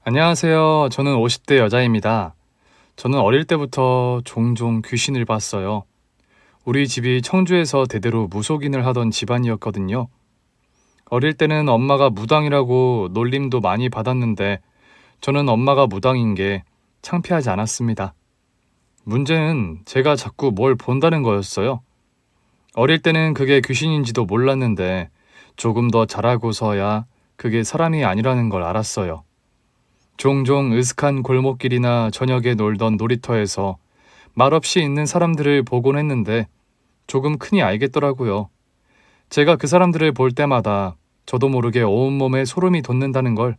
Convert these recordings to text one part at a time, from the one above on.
안녕하세요. 저는 50대 여자입니다. 저는 어릴 때부터 종종 귀신을 봤어요. 우리 집이 청주에서 대대로 무속인을 하던 집안이었거든요. 어릴 때는 엄마가 무당이라고 놀림도 많이 받았는데 저는 엄마가 무당인 게 창피하지 않았습니다. 문제는 제가 자꾸 뭘 본다는 거였어요. 어릴 때는 그게 귀신인지도 몰랐는데 조금 더 자라고서야 그게 사람이 아니라는 걸 알았어요. 종종 으슥한 골목길이나 저녁에 놀던 놀이터에서 말없이 있는 사람들을 보곤 했는데 조금 크니 알겠더라고요. 제가 그 사람들을 볼 때마다 저도 모르게 온몸에 소름이 돋는다는 걸.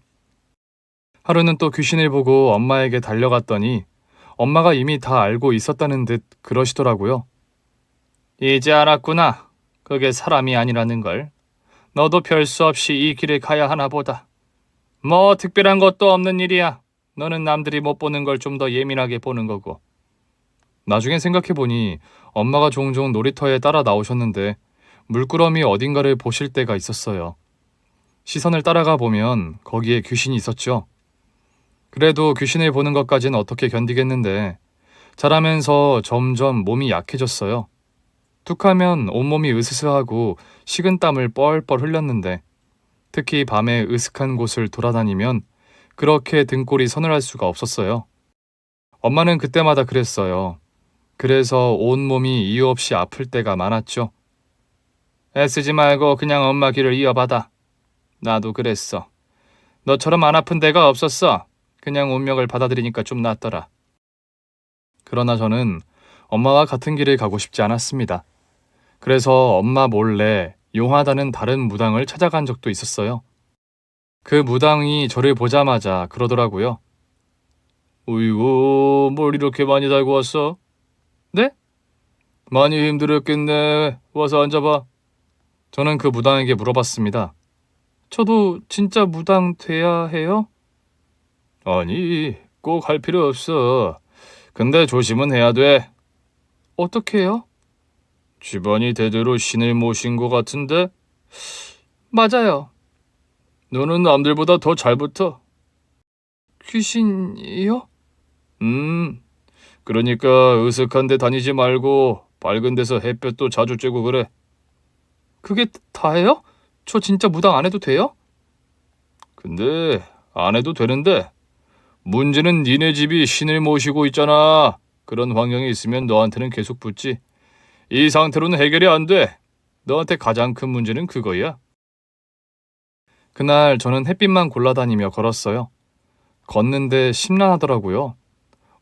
하루는 또 귀신을 보고 엄마에게 달려갔더니 엄마가 이미 다 알고 있었다는 듯 그러시더라고요. 이제 알았구나. 그게 사람이 아니라는 걸. 너도 별 수 없이 이 길을 가야 하나 보다. 뭐 특별한 것도 없는 일이야. 너는 남들이 못 보는 걸 좀 더 예민하게 보는 거고. 나중에 생각해보니 엄마가 종종 놀이터에 따라 나오셨는데 물끄러미 어딘가를 보실 때가 있었어요. 시선을 따라가 보면 거기에 귀신이 있었죠. 그래도 귀신을 보는 것까진 어떻게 견디겠는데 자라면서 점점 몸이 약해졌어요. 툭하면 온몸이 으스스하고 식은땀을 뻘뻘 흘렸는데 특히 밤에 으슥한 곳을 돌아다니면 그렇게 등골이 서늘할 수가 없었어요. 엄마는 그때마다 그랬어요. 그래서 온몸이 이유 없이 아플 때가 많았죠. 애쓰지 말고 그냥 엄마 길을 이어받아. 나도 그랬어. 너처럼 안 아픈 데가 없었어. 그냥 운명을 받아들이니까 좀 낫더라. 그러나 저는 엄마와 같은 길을 가고 싶지 않았습니다. 그래서 엄마 몰래 용하다는 다른 무당을 찾아간 적도 있었어요. 그 무당이 저를 보자마자 그러더라고요. 어이구, 뭘 이렇게 많이 달고 왔어? 네? 많이 힘들었겠네. 와서 앉아봐. 저는 그 무당에게 물어봤습니다. 저도 진짜 무당 돼야 해요? 아니, 꼭 할 필요 없어. 근데 조심은 해야 돼. 어떻게 해요? 집안이 대대로 신을 모신 것 같은데? 맞아요. 너는 남들보다 더 잘 붙어. 귀신이요? 음, 그러니까 으슥한 데 다니지 말고 밝은 데서 햇볕도 자주 쬐고 그래. 그게 다예요? 저 진짜 무당 안 해도 돼요? 근데 안 해도 되는데 문제는 니네 집이 신을 모시고 있잖아. 그런 환경이 있으면 너한테는 계속 붙지. 이 상태로는 해결이 안 돼. 너한테 가장 큰 문제는 그거야. 그날 저는 햇빛만 골라다니며 걸었어요. 걷는데 심란하더라고요.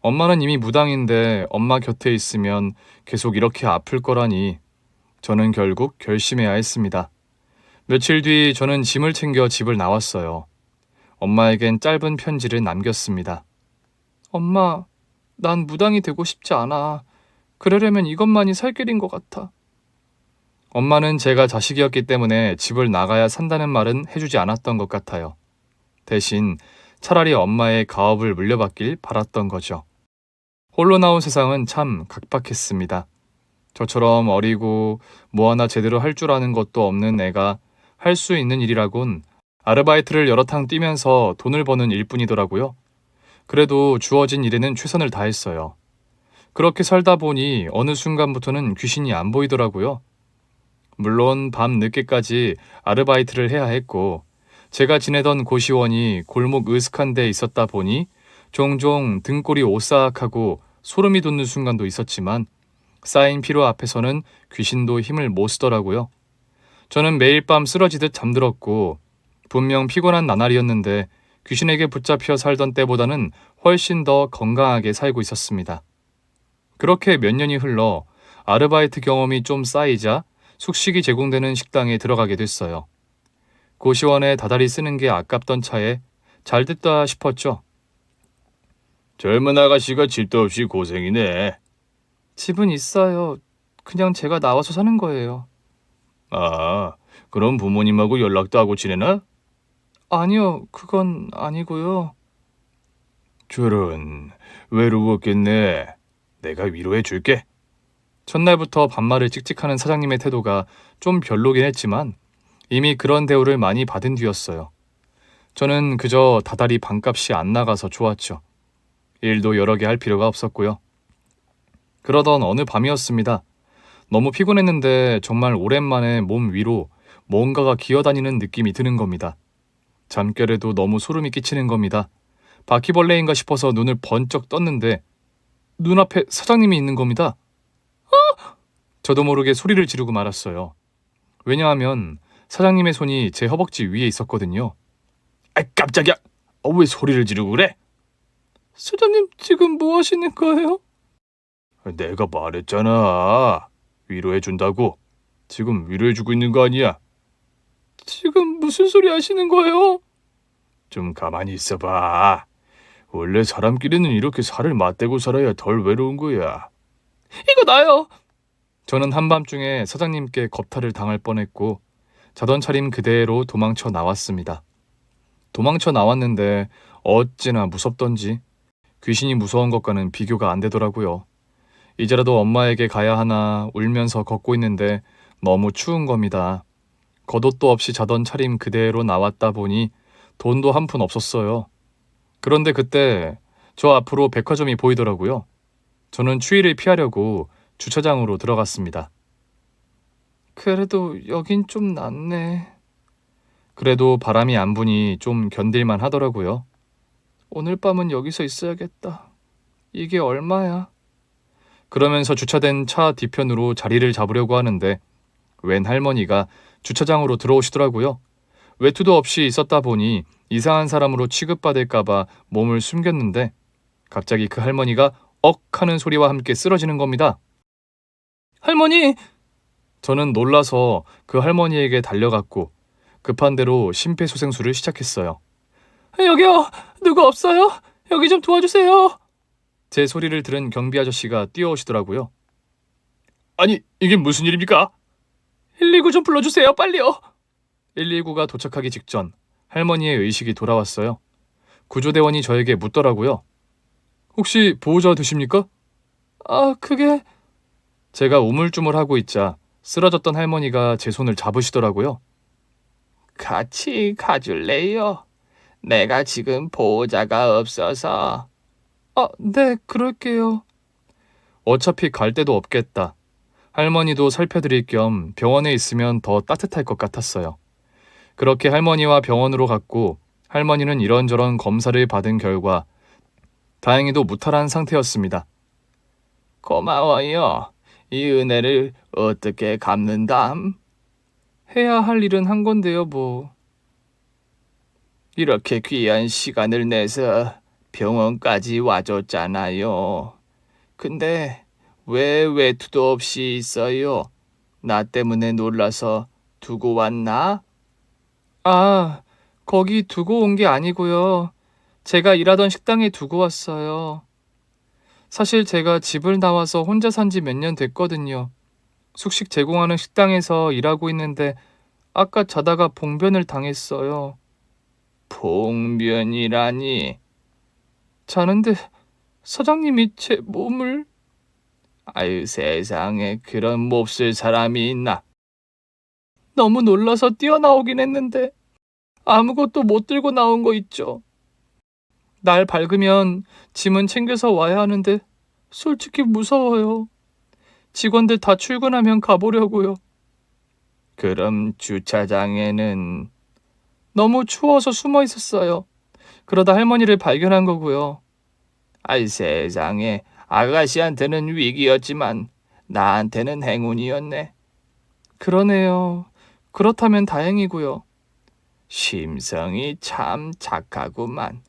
엄마는 이미 무당인데 엄마 곁에 있으면 계속 이렇게 아플 거라니 저는 결국 결심해야 했습니다. 며칠 뒤 저는 짐을 챙겨 집을 나왔어요. 엄마에겐 짧은 편지를 남겼습니다. 엄마, 난 무당이 되고 싶지 않아. 그러려면 이것만이 살 길인 것 같아. 엄마는 제가 자식이었기 때문에 집을 나가야 산다는 말은 해주지 않았던 것 같아요. 대신 차라리 엄마의 가업을 물려받길 바랐던 거죠. 홀로 나온 세상은 참 각박했습니다. 저처럼 어리고 뭐 하나 제대로 할 줄 아는 것도 없는 애가 할 수 있는 일이라곤 아르바이트를 여러 탕 뛰면서 돈을 버는 일뿐이더라고요. 그래도 주어진 일에는 최선을 다했어요. 그렇게 살다 보니 어느 순간부터는 귀신이 안 보이더라고요. 물론 밤 늦게까지 아르바이트를 해야 했고 제가 지내던 고시원이 골목 으슥한 데 있었다 보니 종종 등골이 오싹하고 소름이 돋는 순간도 있었지만 쌓인 피로 앞에서는 귀신도 힘을 못 쓰더라고요. 저는 매일 밤 쓰러지듯 잠들었고 분명 피곤한 나날이었는데 귀신에게 붙잡혀 살던 때보다는 훨씬 더 건강하게 살고 있었습니다. 그렇게 몇 년이 흘러 아르바이트 경험이 좀 쌓이자 숙식이 제공되는 식당에 들어가게 됐어요. 고시원에 다달이 쓰는 게 아깝던 차에 잘 됐다 싶었죠. 젊은 아가씨가 집도 없이 고생이네. 집은 있어요. 그냥 제가 나와서 사는 거예요. 아, 그럼 부모님하고 연락도 하고 지내나? 아니요, 그건 아니고요. 저런, 외로웠겠네. 내가 위로해 줄게. 첫날부터 반말을 찍찍하는 사장님의 태도가 좀 별로긴 했지만 이미 그런 대우를 많이 받은 뒤였어요. 저는 그저 다달이 반값이 안 나가서 좋았죠. 일도 여러 개 할 필요가 없었고요. 그러던 어느 밤이었습니다. 너무 피곤했는데 정말 오랜만에 몸 위로 뭔가가 기어다니는 느낌이 드는 겁니다. 잠결에도 너무 소름이 끼치는 겁니다. 바퀴벌레인가 싶어서 눈을 번쩍 떴는데 눈앞에 사장님이 있는 겁니다. 저도 모르게 소리를 지르고 말았어요. 왜냐하면 사장님의 손이 제 허벅지 위에 있었거든요. 아, 깜짝이야! 왜 소리를 지르고 그래? 사장님, 지금 뭐 하시는 거예요? 내가 말했잖아. 위로해준다고. 지금 위로해주고 있는 거 아니야? 지금 무슨 소리 하시는 거예요? 좀 가만히 있어봐. 원래 사람끼리는 이렇게 살을 맞대고 살아야 덜 외로운 거야. 이거 나요. 저는 한밤중에 사장님께 겁탈을 당할 뻔했고 자던 차림 그대로 도망쳐 나왔습니다. 도망쳐 나왔는데 어찌나 무섭던지 귀신이 무서운 것과는 비교가 안 되더라고요. 이제라도 엄마에게 가야 하나 울면서 걷고 있는데 너무 추운 겁니다. 겉옷도 없이 자던 차림 그대로 나왔다 보니 돈도 한 푼 없었어요. 그런데 그때 저 앞으로 백화점이 보이더라고요. 저는 추위를 피하려고 주차장으로 들어갔습니다. 그래도 여긴 좀 낫네. 그래도 바람이 안 부니 좀 견딜만 하더라고요. 오늘 밤은 여기서 있어야겠다. 이게 얼마야? 그러면서 주차된 차 뒤편으로 자리를 잡으려고 하는데 웬 할머니가 주차장으로 들어오시더라고요. 외투도 없이 있었다 보니 이상한 사람으로 취급받을까봐 몸을 숨겼는데 갑자기 그 할머니가 억 하는 소리와 함께 쓰러지는 겁니다. 할머니! 저는 놀라서 그 할머니에게 달려갔고 급한 대로 심폐소생술을 시작했어요. 여기요! 누구 없어요? 여기 좀 도와주세요! 제 소리를 들은 경비 아저씨가 뛰어오시더라고요. 아니, 이게 무슨 일입니까? 119 좀 불러주세요, 빨리요! 119가 도착하기 직전 할머니의 의식이 돌아왔어요. 구조대원이 저에게 묻더라고요. 혹시 보호자 되십니까? 그게... 제가 우물쭈물하고 있자 쓰러졌던 할머니가 제 손을 잡으시더라고요. 같이 가줄래요? 내가 지금 보호자가 없어서. 네, 그럴게요. 어차피 갈 데도 없겠다. 할머니도 살펴드릴 겸 병원에 있으면 더 따뜻할 것 같았어요. 그렇게 할머니와 병원으로 갔고 할머니는 이런저런 검사를 받은 결과 다행히도 무탈한 상태였습니다. 고마워요. 이 은혜를 어떻게 갚는담? 해야 할 일은 한 건데요, 뭐. 이렇게 귀한 시간을 내서 병원까지 와줬잖아요. 근데 왜 외투도 없이 있어요? 나 때문에 놀라서 두고 왔나? 거기 두고 온 게 아니고요. 제가 일하던 식당에 두고 왔어요. 사실 제가 집을 나와서 혼자 산 지 몇 년 됐거든요. 숙식 제공하는 식당에서 일하고 있는데 아까 자다가 봉변을 당했어요. 봉변이라니? 자는데 사장님이 제 몸을... 아유, 세상에 그런 몹쓸 사람이 있나? 너무 놀라서 뛰어나오긴 했는데 아무것도 못 들고 나온 거 있죠. 날 밝으면 짐은 챙겨서 와야 하는데 솔직히 무서워요. 직원들 다 출근하면 가보려고요. 그럼 주차장에는... 너무 추워서 숨어 있었어요. 그러다 할머니를 발견한 거고요. 아이 세상에, 아가씨한테는 위기였지만 나한테는 행운이었네. 그러네요. 그렇다면 다행이고요. 심성이 참 착하구만.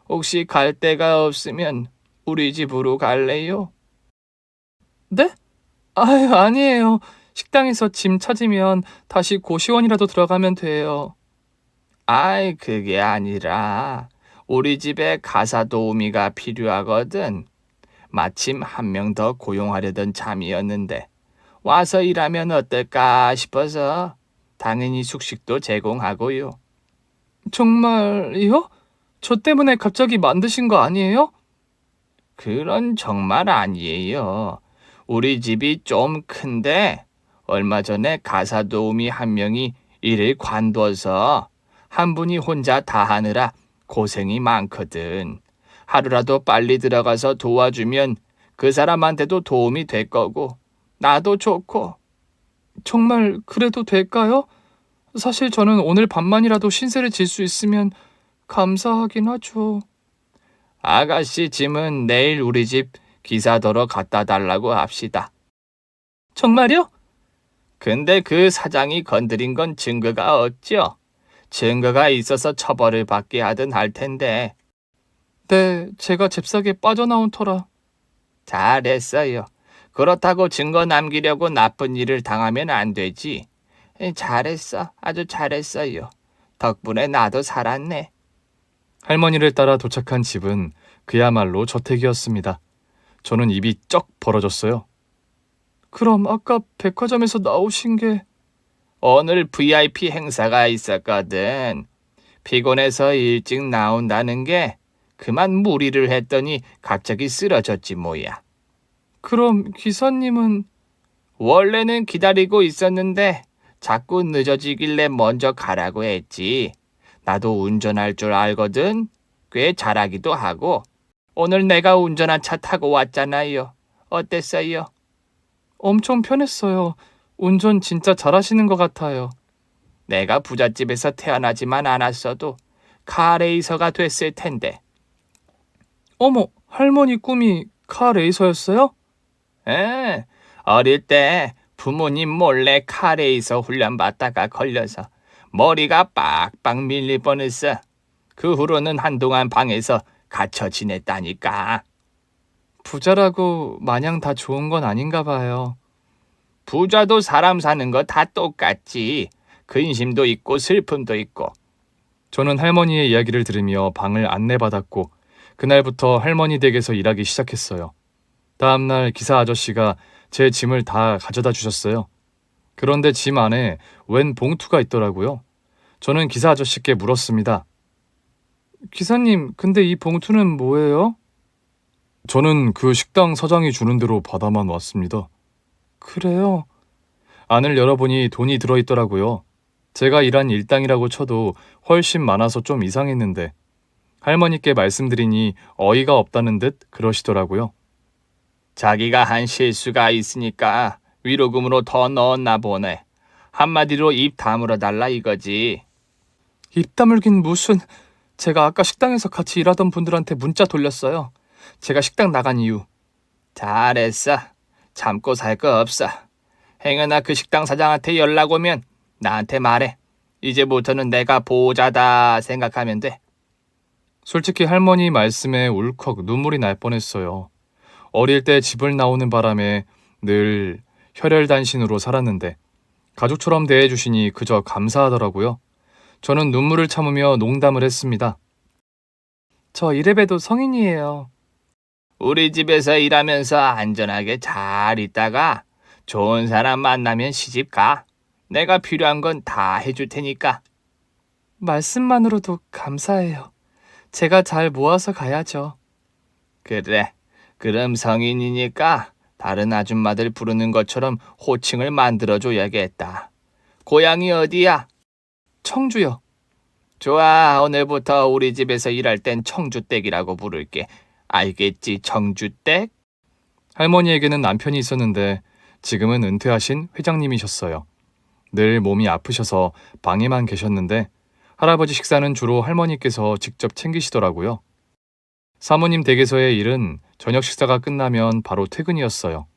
혹시 갈 데가 없으면 우리 집으로 갈래요? 네? 아니에요. 식당에서 짐 찾으면 다시 고시원이라도 들어가면 돼요. 아이, 그게 아니라 우리 집에 가사 도우미가 필요하거든. 마침 한 명 더 고용하려던 참이었는데 와서 일하면 어떨까 싶어서 당연히 숙식도 제공하고요. 정말요? 저 때문에 갑자기 만드신 거 아니에요? 그런 정말 아니에요. 우리 집이 좀 큰데 얼마 전에 가사 도우미 한 명이 일을 관둬서 한 분이 혼자 다 하느라 고생이 많거든. 하루라도 빨리 들어가서 도와주면 그 사람한테도 도움이 될 거고 나도 좋고. 정말 그래도 될까요? 사실 저는 오늘 밤만이라도 신세를 질 수 있으면 감사하긴 하죠. 아가씨 짐은 내일 우리 집 기사도로 갖다 달라고 합시다. 정말요? 근데 그 사장이 건드린 건 증거가 없죠? 증거가 있어서 처벌을 받게 하든 할 텐데. 네, 제가 잽싸게 빠져나온 터라. 잘했어요. 그렇다고 증거 남기려고 나쁜 일을 당하면 안 되지. 잘했어. 아주 잘했어요. 덕분에 나도 살았네. 할머니를 따라 도착한 집은 그야말로 저택이었습니다. 저는 입이 쩍 벌어졌어요. 그럼 아까 백화점에서 나오신 게... 오늘 VIP 행사가 있었거든. 피곤해서 일찍 나온다는 게 그만 무리를 했더니 갑자기 쓰러졌지 뭐야. 그럼 기사님은... 원래는 기다리고 있었는데 자꾸 늦어지길래 먼저 가라고 했지. 나도 운전할 줄 알거든. 꽤 잘하기도 하고. 오늘 내가 운전한 차 타고 왔잖아요. 어땠어요? 엄청 편했어요. 운전 진짜 잘하시는 것 같아요. 내가 부잣집에서 태어나지만 않았어도 카레이서가 됐을 텐데. 어머, 할머니 꿈이 카 레이서였어요? 응, 어릴 때 부모님 몰래 카레이서 훈련 받다가 걸려서 머리가 빡빡 밀릴 뻔했어. 그 후로는 한동안 방에서 갇혀 지냈다니까. 부자라고 마냥 다 좋은 건 아닌가 봐요. 부자도 사람 사는 거 다 똑같지. 근심도 있고 슬픔도 있고. 저는 할머니의 이야기를 들으며 방을 안내받았고 그날부터 할머니 댁에서 일하기 시작했어요. 다음날 기사 아저씨가 제 짐을 다 가져다 주셨어요. 그런데 짐 안에 웬 봉투가 있더라고요. 저는 기사 아저씨께 물었습니다. 기사님, 근데 이 봉투는 뭐예요? 저는 그 식당 사장이 주는 대로 받아만 왔습니다. 그래요? 안을 열어보니 돈이 들어있더라고요. 제가 일한 일당이라고 쳐도 훨씬 많아서 좀 이상했는데 할머니께 말씀드리니 어이가 없다는 듯 그러시더라고요. 자기가 한 실수가 있으니까 위로금으로 더 넣었나 보네. 한마디로 입 다물어 달라 이거지. 입 다물긴 무슨... 제가 아까 식당에서 같이 일하던 분들한테 문자 돌렸어요. 제가 식당 나간 이유. 잘했어. 참고 살 거 없어. 행여나 그 식당 사장한테 연락 오면 나한테 말해. 이제부터는 내가 보호자다 생각하면 돼. 솔직히 할머니 말씀에 울컥 눈물이 날 뻔했어요. 어릴 때 집을 나오는 바람에 늘 혈혈단신으로 살았는데 가족처럼 대해주시니 그저 감사하더라고요. 저는 눈물을 참으며 농담을 했습니다. 저 이래봬도 성인이에요. 우리 집에서 일하면서 안전하게 잘 있다가 좋은 사람 만나면 시집 가. 내가 필요한 건 다 해줄 테니까. 말씀만으로도 감사해요. 제가 잘 모아서 가야죠. 그래. 그럼 성인이니까 다른 아줌마들 부르는 것처럼 호칭을 만들어줘야겠다. 고향이 어디야? 청주요. 좋아. 오늘부터 우리 집에서 일할 땐 청주댁이라고 부를게. 알겠지, 청주댁? 할머니에게는 남편이 있었는데 지금은 은퇴하신 회장님이셨어요. 늘 몸이 아프셔서 방에만 계셨는데 할아버지 식사는 주로 할머니께서 직접 챙기시더라고요. 사모님 댁에서의 일은 저녁 식사가 끝나면 바로 퇴근이었어요.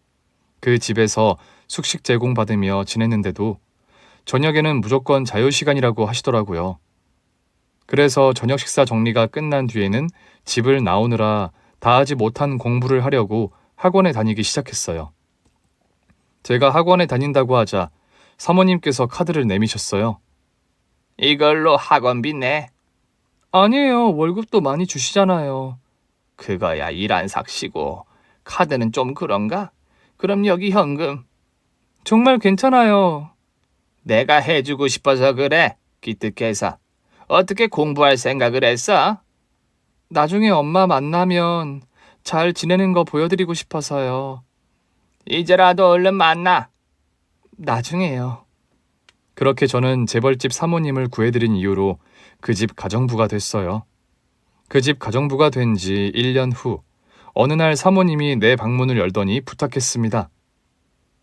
그 집에서 숙식 제공받으며 지냈는데도 저녁에는 무조건 자유시간이라고 하시더라고요. 그래서 저녁 식사 정리가 끝난 뒤에는 집을 나오느라 다 하지 못한 공부를 하려고 학원에 다니기 시작했어요. 제가 학원에 다닌다고 하자 사모님께서 카드를 내미셨어요. 이걸로 학원비 내. 아니에요. 월급도 많이 주시잖아요. 그거야 일 안 삭시고. 카드는 좀 그런가? 그럼 여기 현금. 정말 괜찮아요. 내가 해주고 싶어서 그래. 기특해서. 어떻게 공부할 생각을 했어? 나중에 엄마 만나면 잘 지내는 거 보여드리고 싶어서요. 이제라도 얼른 만나. 나중에요. 그렇게 저는 재벌집 사모님을 구해드린 이후로 그 집 가정부가 됐어요. 그 집 가정부가 된 지 1년 후 어느 날 사모님이 내 방문을 열더니 부탁했습니다.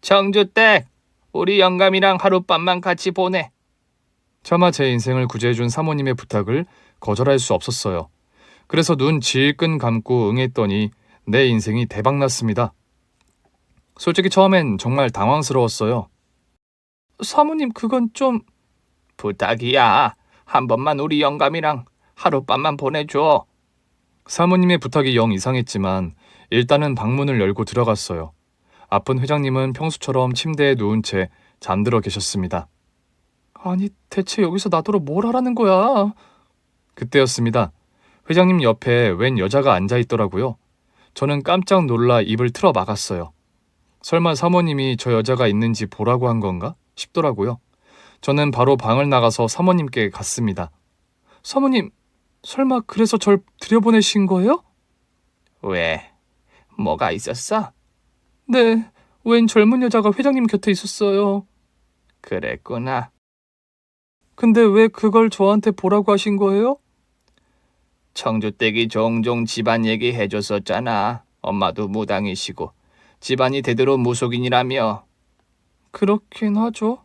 청주댁, 우리 영감이랑 하룻밤만 같이 보내. 차마 제 인생을 구제해준 사모님의 부탁을 거절할 수 없었어요. 그래서 눈 질끈 감고 응했더니 내 인생이 대박났습니다. 솔직히 처음엔 정말 당황스러웠어요. 사모님, 그건 좀... 부탁이야. 한 번만 우리 영감이랑 하룻밤만 보내줘. 사모님의 부탁이 영 이상했지만 일단은 방문을 열고 들어갔어요. 아픈 회장님은 평소처럼 침대에 누운 채 잠들어 계셨습니다. 아니, 대체 여기서 나더러 뭘 하라는 거야? 그때였습니다. 회장님 옆에 웬 여자가 앉아 있더라고요. 저는 깜짝 놀라 입을 틀어 막았어요. 설마 사모님이 저 여자가 있는지 보라고 한 건가 싶더라고요. 저는 바로 방을 나가서 사모님께 갔습니다. 사모님, 설마 그래서 절 들여보내신 거예요? 왜? 뭐가 있었어? 네, 웬 젊은 여자가 회장님 곁에 있었어요. 그랬구나. 근데 왜 그걸 저한테 보라고 하신 거예요? 청주댁이 종종 집안 얘기 해줬었잖아. 엄마도 무당이시고 집안이 대대로 무속인이라며. 그렇긴 하죠.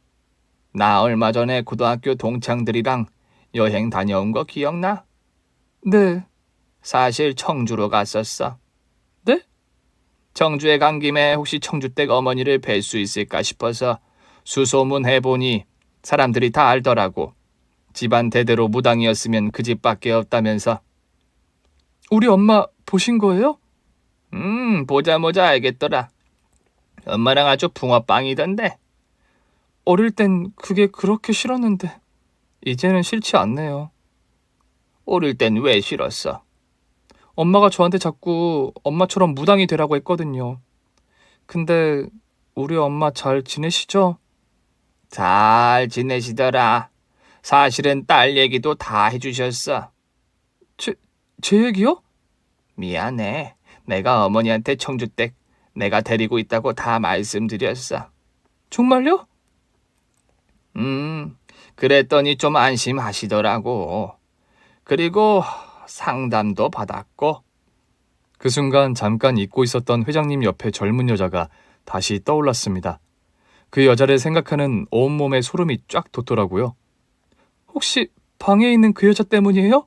나 얼마 전에 고등학교 동창들이랑 여행 다녀온 거 기억나? 네. 사실 청주로 갔었어. 네? 청주에 간 김에 혹시 청주댁 어머니를 뵐 수 있을까 싶어서 수소문 해보니 사람들이 다 알더라고. 집안 대대로 무당이었으면 그 집밖에 없다면서. 우리 엄마 보신 거예요? 보자마자 알겠더라. 엄마랑 아주 붕어빵이던데. 어릴 땐 그게 그렇게 싫었는데 이제는 싫지 않네요. 어릴 땐 왜 싫었어? 엄마가 저한테 자꾸 엄마처럼 무당이 되라고 했거든요. 근데 우리 엄마 잘 지내시죠? 잘 지내시더라. 사실은 딸 얘기도 다 해주셨어. 제 얘기요? 미안해. 내가 어머니한테 청주댁 내가 데리고 있다고 다 말씀드렸어. 정말요? 그랬더니 좀 안심하시더라고. 그리고 상담도 받았고. 그 순간 잠깐 잊고 있었던 회장님 옆에 젊은 여자가 다시 떠올랐습니다. 그 여자를 생각하는 온몸에 소름이 쫙 돋더라고요. 혹시 방에 있는 그 여자 때문이에요?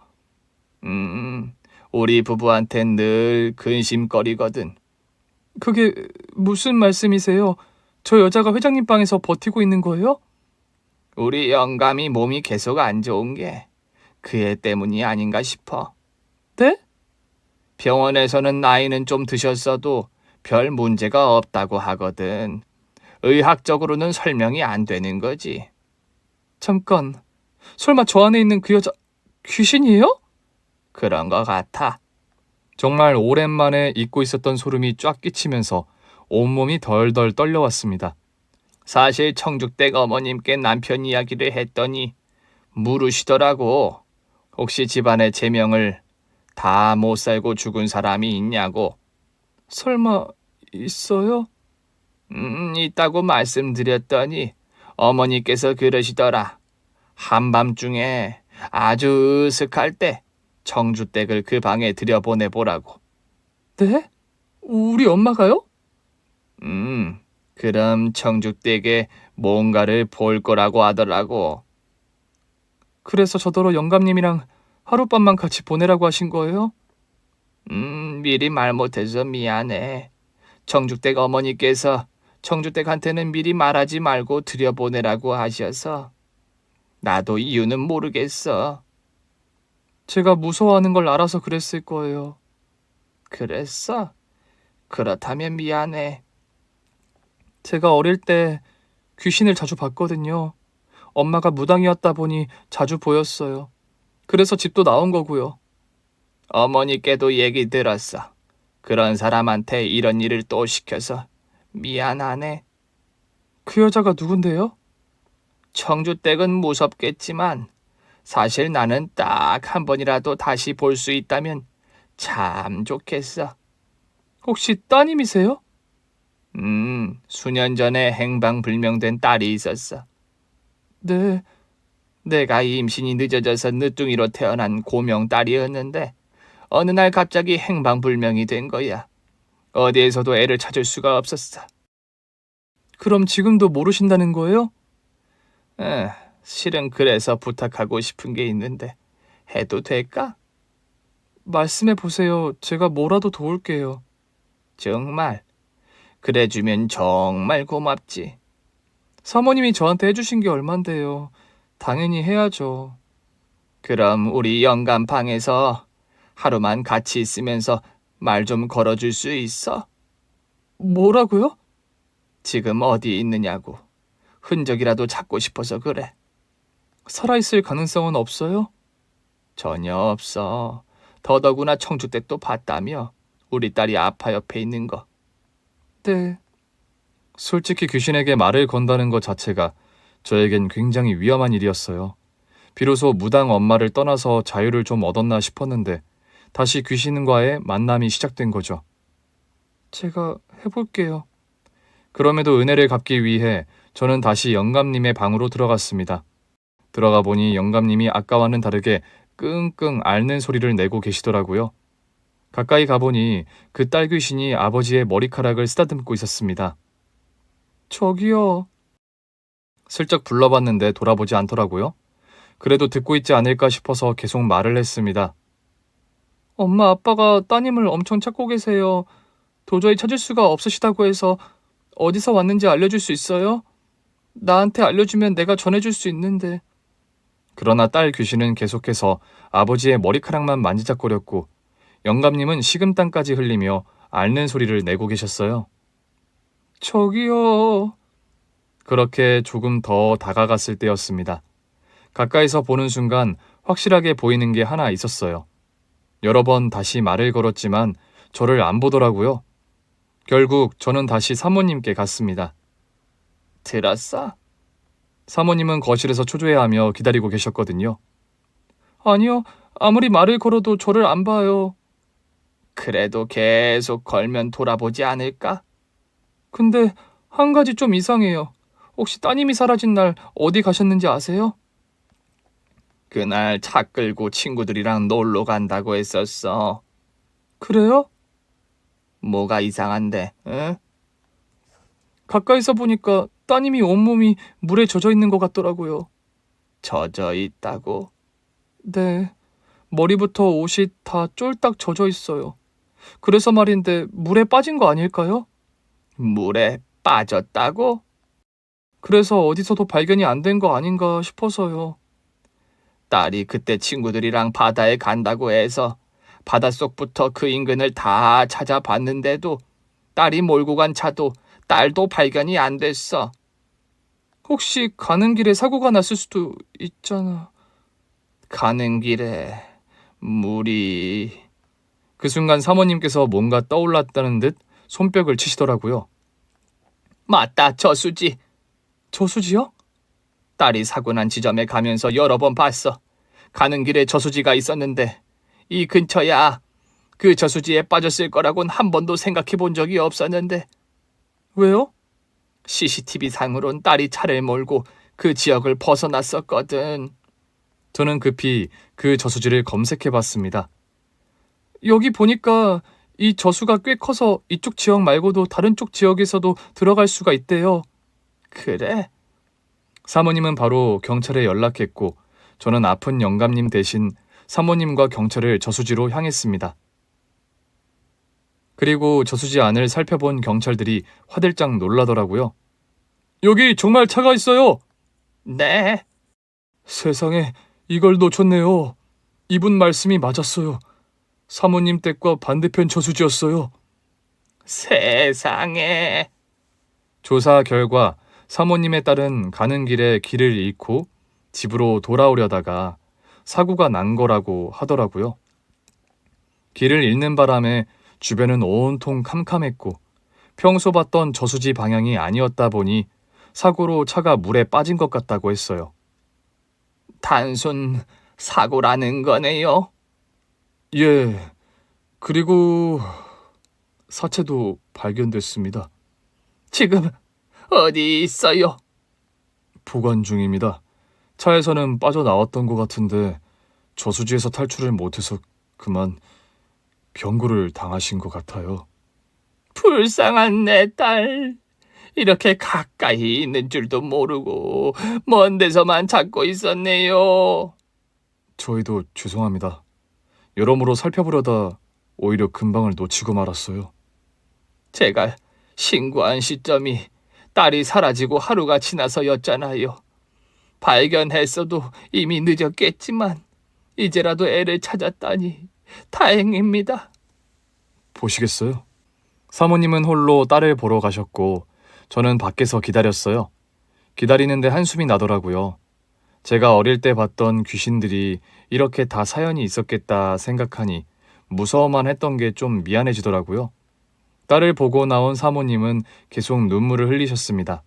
우리 부부한텐 늘 근심거리거든. 그게 무슨 말씀이세요? 저 여자가 회장님 방에서 버티고 있는 거예요? 우리 영감이 몸이 계속 안 좋은 게 그 애 때문이 아닌가 싶어. 네? 병원에서는 나이는 좀 드셨어도 별 문제가 없다고 하거든. 의학적으로는 설명이 안 되는 거지. 잠깐, 설마 저 안에 있는 그 여자 귀신이에요? 그런 거 같아. 정말 오랜만에 잊고 있었던 소름이 쫙 끼치면서 온몸이 덜덜 떨려왔습니다. 사실 청주댁 어머님께 남편 이야기를 했더니 물으시더라고. 혹시 집안의 제명을 다 못 살고 죽은 사람이 있냐고. 설마 있어요? 있다고 말씀드렸더니 어머니께서 그러시더라. 한밤중에 아주 으슥할 때 청주댁을 그 방에 들여보내보라고. 네? 우리 엄마가요? 그럼 청주댁에 뭔가를 볼 거라고 하더라고. 그래서 저더러 영감님이랑 하룻밤만 같이 보내라고 하신 거예요? 미리 말 못해서 미안해. 청주댁 어머니께서 청주댁한테는 미리 말하지 말고 들여보내라고 하셔서 나도 이유는 모르겠어. 제가 무서워하는 걸 알아서 그랬을 거예요. 그랬어? 그렇다면 미안해. 제가 어릴 때 귀신을 자주 봤거든요. 엄마가 무당이었다 보니 자주 보였어요. 그래서 집도 나온 거고요. 어머니께도 얘기 들었어. 그런 사람한테 이런 일을 또 시켜서 미안하네. 그 여자가 누군데요? 청주댁은 무섭겠지만 사실 나는 딱 한 번이라도 다시 볼 수 있다면 참 좋겠어. 혹시 따님이세요? 수년 전에 행방불명된 딸이 있었어. 네. 내가 임신이 늦어져서 늦둥이로 태어난 고명 딸이었는데 어느 날 갑자기 행방불명이 된 거야. 어디에서도 애를 찾을 수가 없었어. 그럼 지금도 모르신다는 거예요? 실은 그래서 부탁하고 싶은 게 있는데 해도 될까? 말씀해 보세요. 제가 뭐라도 도울게요. 정말. 그래주면 정말 고맙지. 사모님이 저한테 해주신 게 얼만데요. 당연히 해야죠. 그럼 우리 영감방에서 하루만 같이 있으면서 말 좀 걸어줄 수 있어? 뭐라고요? 지금 어디 있느냐고. 흔적이라도 찾고 싶어서 그래. 살아있을 가능성은 없어요? 전혀 없어. 더더구나 청주 때 또 봤다며. 우리 딸이 아파 옆에 있는 거. 네. 솔직히 귀신에게 말을 건다는 것 자체가 저에겐 굉장히 위험한 일이었어요. 비로소 무당 엄마를 떠나서 자유를 좀 얻었나 싶었는데 다시 귀신과의 만남이 시작된 거죠. 제가 해볼게요. 그럼에도 은혜를 갚기 위해 저는 다시 영감님의 방으로 들어갔습니다. 들어가 보니 영감님이 아까와는 다르게 끙끙 앓는 소리를 내고 계시더라고요. 가까이 가보니 그 딸 귀신이 아버지의 머리카락을 쓰다듬고 있었습니다. 저기요. 슬쩍 불러봤는데 돌아보지 않더라고요. 그래도 듣고 있지 않을까 싶어서 계속 말을 했습니다. 엄마 아빠가 따님을 엄청 찾고 계세요. 도저히 찾을 수가 없으시다고 해서 어디서 왔는지 알려줄 수 있어요? 나한테 알려주면 내가 전해줄 수 있는데. 그러나 딸 귀신은 계속해서 아버지의 머리카락만 만지작거렸고 영감님은 식은땀까지 흘리며 앓는 소리를 내고 계셨어요. 저기요. 그렇게 조금 더 다가갔을 때였습니다. 가까이서 보는 순간 확실하게 보이는 게 하나 있었어요. 여러 번 다시 말을 걸었지만 저를 안 보더라고요. 결국 저는 다시 사모님께 갔습니다. 들었어? 사모님은 거실에서 초조해하며 기다리고 계셨거든요. 아니요, 아무리 말을 걸어도 저를 안 봐요. 그래도 계속 걸면 돌아보지 않을까? 근데 한 가지 좀 이상해요. 혹시 따님이 사라진 날 어디 가셨는지 아세요? 그날 차 끌고 친구들이랑 놀러 간다고 했었어. 그래요? 뭐가 이상한데, 응? 가까이서 보니까 따님이 온몸이 물에 젖어 있는 것 같더라고요. 젖어 있다고? 네, 머리부터 옷이 다 쫄딱 젖어 있어요. 그래서 말인데 물에 빠진 거 아닐까요? 물에 빠졌다고? 그래서 어디서도 발견이 안 된 거 아닌가 싶어서요. 딸이 그때 친구들이랑 바다에 간다고 해서 바닷속부터 그 인근을 다 찾아봤는데도 딸이 몰고 간 차도 딸도 발견이 안 됐어. 혹시 가는 길에 사고가 났을 수도 있잖아. 가는 길에 물이... 그 순간 사모님께서 뭔가 떠올랐다는 듯 손뼉을 치시더라고요. 맞다, 저수지. 저수지요? 딸이 사고 난 지점에 가면서 여러 번 봤어. 가는 길에 저수지가 있었는데 이 근처야. 그 저수지에 빠졌을 거라곤 한 번도 생각해 본 적이 없었는데. 왜요? CCTV 상으론 딸이 차를 몰고 그 지역을 벗어났었거든. 저는 급히 그 저수지를 검색해 봤습니다. 여기 보니까 이 저수가 꽤 커서 이쪽 지역 말고도 다른 쪽 지역에서도 들어갈 수가 있대요. 그래? 사모님은 바로 경찰에 연락했고 저는 아픈 영감님 대신 사모님과 경찰을 저수지로 향했습니다. 그리고 저수지 안을 살펴본 경찰들이 화들짝 놀라더라고요. 여기 정말 차가 있어요. 네. 세상에 이걸 놓쳤네요. 이분 말씀이 맞았어요. 사모님 댁과 반대편 저수지였어요. 세상에. 조사 결과 사모님의 딸은 가는 길에 길을 잃고 집으로 돌아오려다가 사고가 난 거라고 하더라고요. 길을 잃는 바람에 주변은 온통 캄캄했고 평소 봤던 저수지 방향이 아니었다 보니 사고로 차가 물에 빠진 것 같다고 했어요. 단순 사고라는 거네요. 예, 그리고 사체도 발견됐습니다. 지금 어디 있어요? 보관 중입니다. 차에서는 빠져나왔던 것 같은데 저수지에서 탈출을 못해서 그만 병고를 당하신 것 같아요. 불쌍한 내 딸. 이렇게 가까이 있는 줄도 모르고 먼 데서만 찾고 있었네요. 저희도 죄송합니다. 여러모로 살펴보려다 오히려 금방을 놓치고 말았어요. 제가 신고한 시점이 딸이 사라지고 하루가 지나서였잖아요. 발견했어도 이미 늦었겠지만 이제라도 애를 찾았다니 다행입니다. 보시겠어요? 사모님은 홀로 딸을 보러 가셨고 저는 밖에서 기다렸어요. 기다리는데 한숨이 나더라고요. 제가 어릴 때 봤던 귀신들이 이렇게 다 사연이 있었겠다 생각하니 무서워만 했던 게 좀 미안해지더라고요. 딸을 보고 나온 사모님은 계속 눈물을 흘리셨습니다.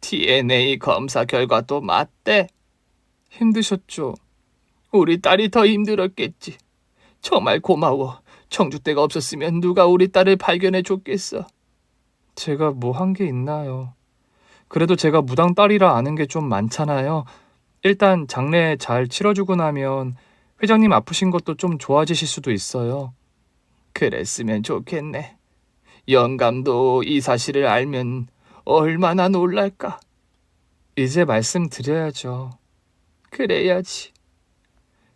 DNA 검사 결과도 맞대. 힘드셨죠? 우리 딸이 더 힘들었겠지. 정말 고마워. 청주대가 없었으면 누가 우리 딸을 발견해 줬겠어. 제가 뭐 한 게 있나요? 그래도 제가 무당 딸이라 아는 게 좀 많잖아요. 일단 장례 잘 치러주고 나면 회장님 아프신 것도 좀 좋아지실 수도 있어요. 그랬으면 좋겠네. 영감도 이 사실을 알면 얼마나 놀랄까. 이제 말씀드려야죠. 그래야지.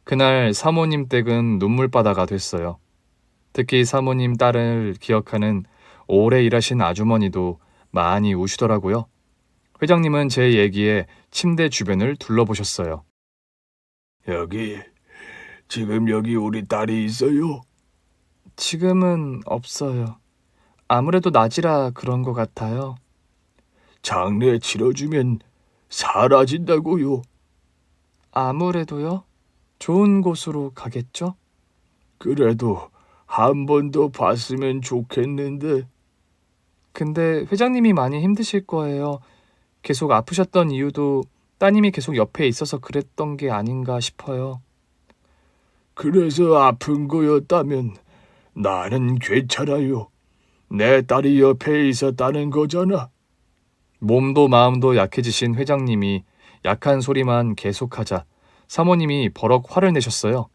그날 사모님 댁은 눈물바다가 됐어요. 특히 사모님 딸을 기억하는 오래 일하신 아주머니도 많이 우시더라고요. 회장님은 제 얘기에 침대 주변을 둘러보셨어요. 지금 여기 우리 딸이 있어요? 지금은 없어요. 아무래도 낮이라 그런 것 같아요. 장례 치러주면 사라진다고요. 아무래도요? 좋은 곳으로 가겠죠? 그래도 한 번 더 봤으면 좋겠는데. 근데 회장님이 많이 힘드실 거예요. 계속 아프셨던 이유도 따님이 계속 옆에 있어서 그랬던 게 아닌가 싶어요. 그래서 아픈 거였다면 나는 괜찮아요. 내 딸이 옆에 있었다는 거잖아. 몸도 마음도 약해지신 회장님이 약한 소리만 계속하자 사모님이 버럭 화를 내셨어요.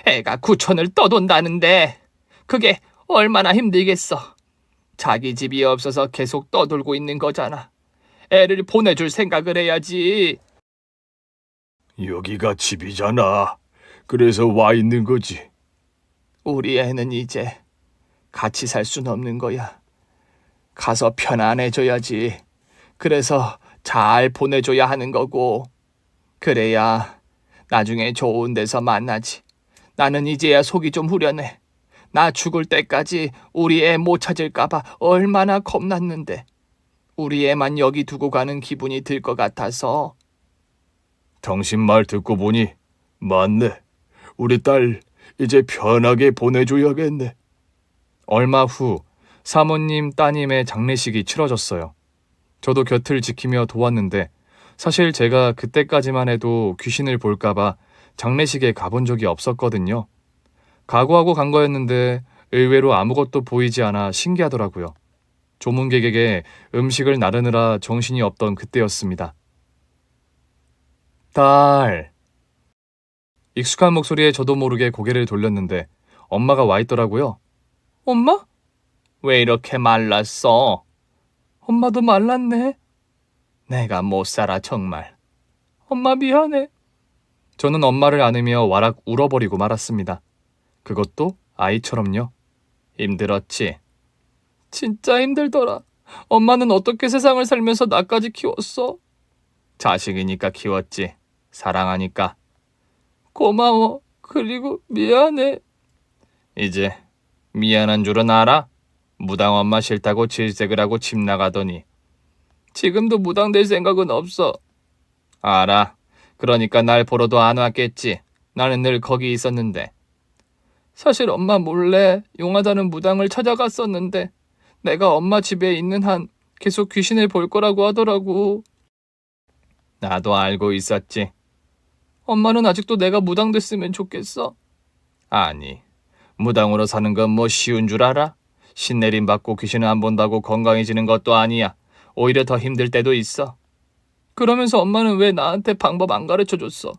애가 구천을 떠돈다는데 그게 얼마나 힘들겠어. 자기 집이 없어서 계속 떠돌고 있는 거잖아. 애를 보내줄 생각을 해야지. 여기가 집이잖아. 그래서 와 있는 거지. 우리 애는 이제 같이 살 순 없는 거야. 가서 편안해져야지. 그래서 잘 보내줘야 하는 거고. 그래야 나중에 좋은 데서 만나지. 나는 이제야 속이 좀 후련해. 나 죽을 때까지 우리 애 못 찾을까봐 얼마나 겁났는데. 우리 애만 여기 두고 가는 기분이 들 것 같아서. 당신 말 듣고 보니 맞네. 우리 딸 이제 편하게 보내줘야겠네. 얼마 후 사모님 따님의 장례식이 치러졌어요. 저도 곁을 지키며 도왔는데 사실 제가 그때까지만 해도 귀신을 볼까봐 장례식에 가본 적이 없었거든요. 각오하고 간 거였는데 의외로 아무것도 보이지 않아 신기하더라고요. 조문객에게 음식을 나르느라 정신이 없던 그때였습니다. 딸. 익숙한 목소리에 저도 모르게 고개를 돌렸는데 엄마가 와 있더라고요. 엄마? 왜 이렇게 말랐어? 엄마도 말랐네. 내가 못 살아 정말. 엄마 미안해. 저는 엄마를 안으며 와락 울어버리고 말았습니다. 그것도 아이처럼요. 힘들었지? 진짜 힘들더라. 엄마는 어떻게 세상을 살면서 나까지 키웠어? 자식이니까 키웠지. 사랑하니까. 고마워. 그리고 미안해. 이제 미안한 줄은 알아? 무당 엄마 싫다고 질색을 하고 집 나가더니. 지금도 무당될 생각은 없어. 알아. 그러니까 날 보러도 안 왔겠지. 나는 늘 거기 있었는데. 사실 엄마 몰래 용하다는 무당을 찾아갔었는데 내가 엄마 집에 있는 한 계속 귀신을 볼 거라고 하더라고. 나도 알고 있었지. 엄마는 아직도 내가 무당 됐으면 좋겠어? 아니, 무당으로 사는 건 뭐 쉬운 줄 알아? 신내림 받고 귀신을 안 본다고 건강해지는 것도 아니야. 오히려 더 힘들 때도 있어. 그러면서 엄마는 왜 나한테 방법 안 가르쳐줬어?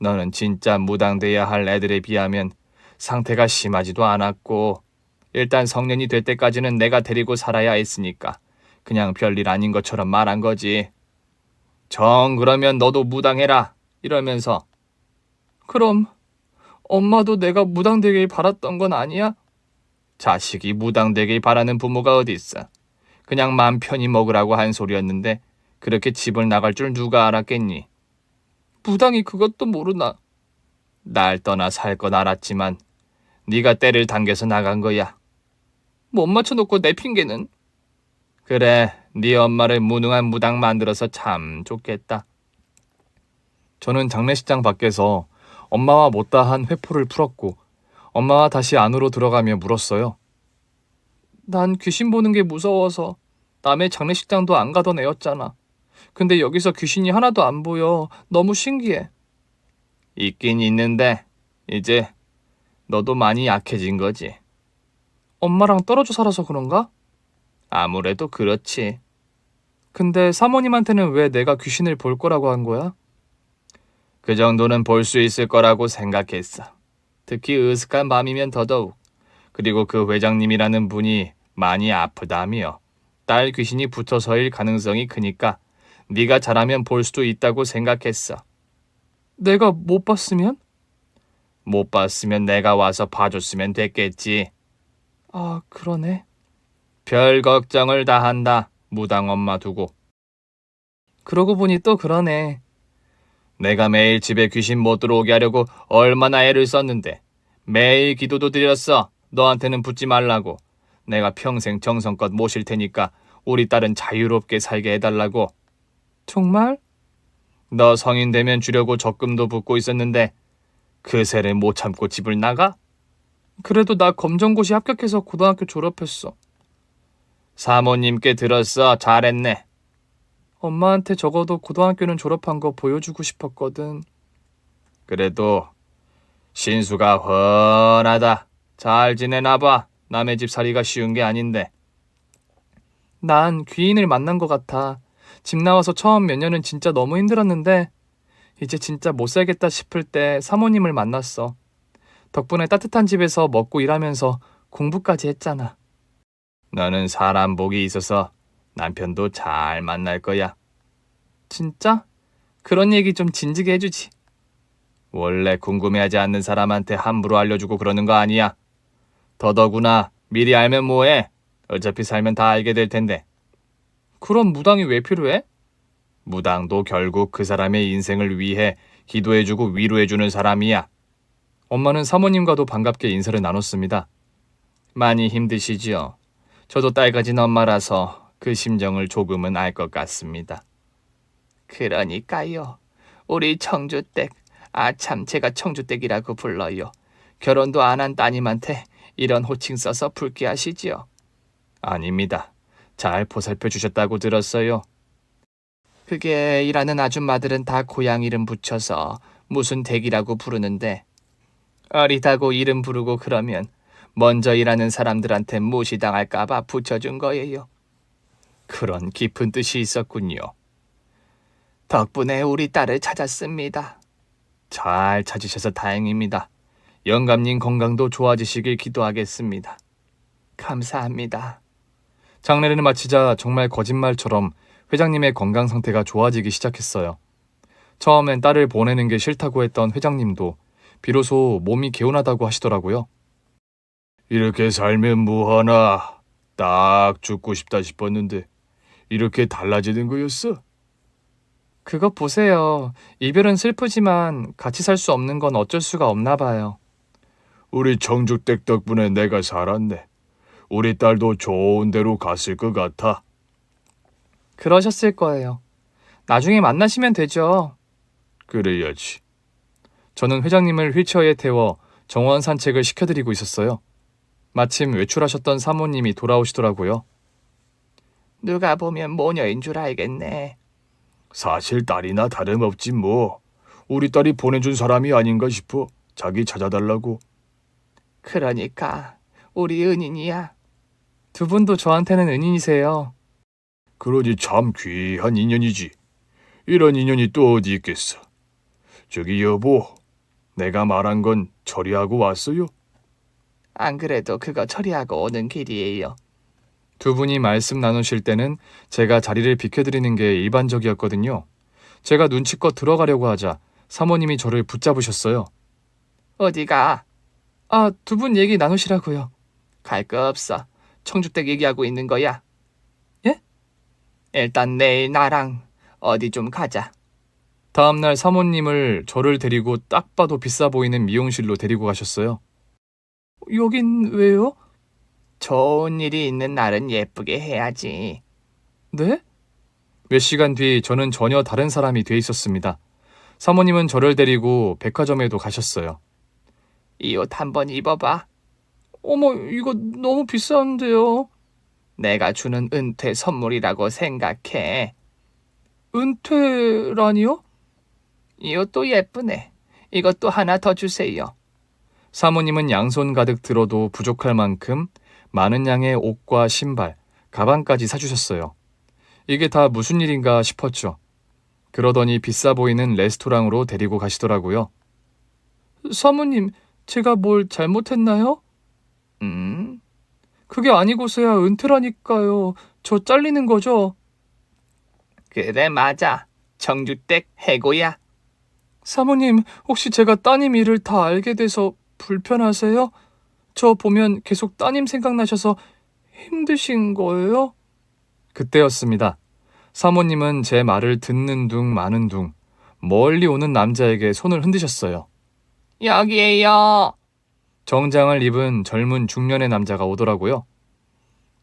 너는 진짜 무당돼야 할 애들에 비하면 상태가 심하지도 않았고 일단 성년이 될 때까지는 내가 데리고 살아야 했으니까 그냥 별일 아닌 것처럼 말한 거지. 정 그러면 너도 무당해라 이러면서. 그럼 엄마도 내가 무당되길 바랐던 건 아니야? 자식이 무당되길 바라는 부모가 어디 있어. 그냥 맘 편히 먹으라고 한 소리였는데 그렇게 집을 나갈 줄 누가 알았겠니? 무당이 그것도 모르나. 날 떠나 살 건 알았지만 네가 때를 당겨서 나간 거야. 못 맞춰놓고 내 핑계는? 그래, 네 엄마를 무능한 무당 만들어서 참 좋겠다. 저는 장례식장 밖에서 엄마와 못다한 회포를 풀었고 엄마와 다시 안으로 들어가며 물었어요. 난 귀신 보는 게 무서워서 남의 장례식장도 안 가던 애였잖아. 근데 여기서 귀신이 하나도 안 보여. 너무 신기해. 있긴 있는데 이제 너도 많이 약해진 거지. 엄마랑 떨어져 살아서 그런가? 아무래도 그렇지. 근데 사모님한테는 왜 내가 귀신을 볼 거라고 한 거야? 그 정도는 볼 수 있을 거라고 생각했어. 특히 으슥한 밤이면 더더욱. 그리고 그 회장님이라는 분이 많이 아프다며 딸 귀신이 붙어서일 가능성이 크니까 네가 잘하면 볼 수도 있다고 생각했어. 내가 못 봤으면? 못 봤으면 내가 와서 봐줬으면 됐겠지. 아, 그러네. 별 걱정을 다 한다. 무당 엄마 두고. 그러고 보니 또 그러네. 내가 매일 집에 귀신 못 들어오게 하려고 얼마나 애를 썼는데 매일 기도도 드렸어. 너한테는 붙지 말라고. 내가 평생 정성껏 모실 테니까 우리 딸은 자유롭게 살게 해달라고. 정말? 너 성인 되면 주려고 적금도 붓고 있었는데 그 세를 못 참고 집을 나가? 그래도 나 검정고시 합격해서 고등학교 졸업했어. 사모님께 들었어. 잘했네. 엄마한테 적어도 고등학교는 졸업한 거 보여주고 싶었거든. 그래도 신수가 훤하다. 잘 지내나 봐. 남의 집 살이가 쉬운 게 아닌데. 난 귀인을 만난 것 같아. 집 나와서 처음 몇 년은 진짜 너무 힘들었는데 이제 진짜 못 살겠다 싶을 때 사모님을 만났어. 덕분에 따뜻한 집에서 먹고 일하면서 공부까지 했잖아. 너는 사람 복이 있어서 남편도 잘 만날 거야. 진짜? 그런 얘기 좀 진지게 해주지. 원래 궁금해하지 않는 사람한테 함부로 알려주고 그러는 거 아니야. 더더구나 미리 알면 뭐해. 어차피 살면 다 알게 될 텐데. 그럼 무당이 왜 필요해? 무당도 결국 그 사람의 인생을 위해 기도해주고 위로해주는 사람이야. 엄마는 사모님과도 반갑게 인사를 나눴습니다. 많이 힘드시지요? 저도 딸 가진 엄마라서 그 심정을 조금은 알 것 같습니다. 그러니까요. 우리 청주댁, 아참 제가 청주댁이라고 불러요. 결혼도 안 한 따님한테 이런 호칭 써서 불쾌하시지요? 아닙니다. 잘 보살펴 주셨다고 들었어요. 그게 일하는 아줌마들은 다 고향 이름 붙여서 무슨 댁이라고 부르는데 어리다고 이름 부르고 그러면 먼저 일하는 사람들한테 무시당할까 봐 붙여준 거예요. 그런 깊은 뜻이 있었군요. 덕분에 우리 딸을 찾았습니다. 잘 찾으셔서 다행입니다. 영감님 건강도 좋아지시길 기도하겠습니다. 감사합니다. 장례를 마치자 정말 거짓말처럼 회장님의 건강 상태가 좋아지기 시작했어요. 처음엔 딸을 보내는 게 싫다고 했던 회장님도 비로소 몸이 개운하다고 하시더라고요. 이렇게 살면 뭐하나. 딱 죽고 싶다 싶었는데 이렇게 달라지는 거였어? 그것 보세요. 이별은 슬프지만 같이 살 수 없는 건 어쩔 수가 없나 봐요. 우리 청주댁 덕분에 내가 살았네. 우리 딸도 좋은 데로 갔을 것 같아. 그러셨을 거예요. 나중에 만나시면 되죠. 그래야지. 저는 회장님을 휠체어에 태워 정원 산책을 시켜드리고 있었어요. 마침 외출하셨던 사모님이 돌아오시더라고요. 누가 보면 모녀인 줄 알겠네. 사실 딸이나 다름없지 뭐. 우리 딸이 보내준 사람이 아닌가 싶어. 자기 찾아달라고. 그러니까 우리 은인이야. 두 분도 저한테는 은인이세요. 그러니 참 귀한 인연이지. 이런 인연이 또 어디 있겠어. 저기 여보, 내가 말한 건 처리하고 왔어요? 안 그래도 그거 처리하고 오는 길이에요. 두 분이 말씀 나누실 때는 제가 자리를 비켜드리는 게 일반적이었거든요. 제가 눈치껏 들어가려고 하자 사모님이 저를 붙잡으셨어요. 어디가? 아, 두 분 얘기 나누시라고요. 갈 거 없어. 청주댁 얘기하고 있는 거야. 예? 일단 내일 나랑 어디 좀 가자. 다음날 사모님을 저를 데리고 딱 봐도 비싸 보이는 미용실로 데리고 가셨어요. 여긴 왜요? 좋은 일이 있는 날은 예쁘게 해야지. 네? 몇 시간 뒤 저는 전혀 다른 사람이 돼 있었습니다. 사모님은 저를 데리고 백화점에도 가셨어요. 이 옷 한번 입어봐. 어머, 이거 너무 비싼데요. 내가 주는 은퇴 선물이라고 생각해. 은퇴라니요? 이 옷도 예쁘네. 이것도 하나 더 주세요. 사모님은 양손 가득 들어도 부족할 만큼 많은 양의 옷과 신발, 가방까지 사주셨어요. 이게 다 무슨 일인가 싶었죠. 그러더니 비싸 보이는 레스토랑으로 데리고 가시더라고요. 사모님, 제가 뭘 잘못했나요? 그게 아니고서야 은퇴라니까요. 저 잘리는 거죠? 그래, 맞아. 청주댁 해고야. 사모님, 혹시 제가 따님 일을 다 알게 돼서 불편하세요? 저 보면 계속 따님 생각나셔서 힘드신 거예요? 그때였습니다. 사모님은 제 말을 듣는 둥 마는 둥 멀리 오는 남자에게 손을 흔드셨어요. 여기에요. 정장을 입은 젊은 중년의 남자가 오더라고요.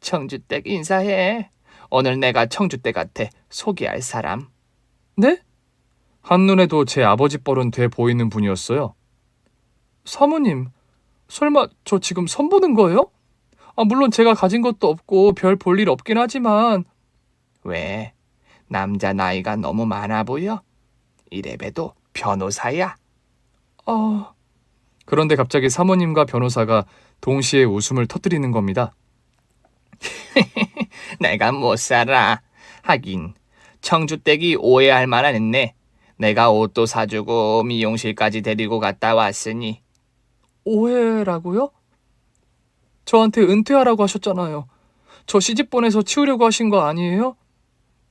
청주댁 인사해. 오늘 내가 청주댁한테 소개할 사람. 네? 한눈에도 제 아버지 뻘은 돼 보이는 분이었어요. 사모님, 설마 저 지금 선보는 거예요? 아, 물론 제가 가진 것도 없고 별 볼 일 없긴 하지만. 왜? 남자 나이가 너무 많아 보여? 이래봬도 변호사야. 아... 그런데 갑자기 사모님과 변호사가 동시에 웃음을 터뜨리는 겁니다. 내가 못 살아. 하긴 청주댁이 오해할 만했네. 내가 옷도 사주고 미용실까지 데리고 갔다 왔으니. 오해라고요? 저한테 은퇴하라고 하셨잖아요. 저 시집 보내서 치우려고 하신 거 아니에요?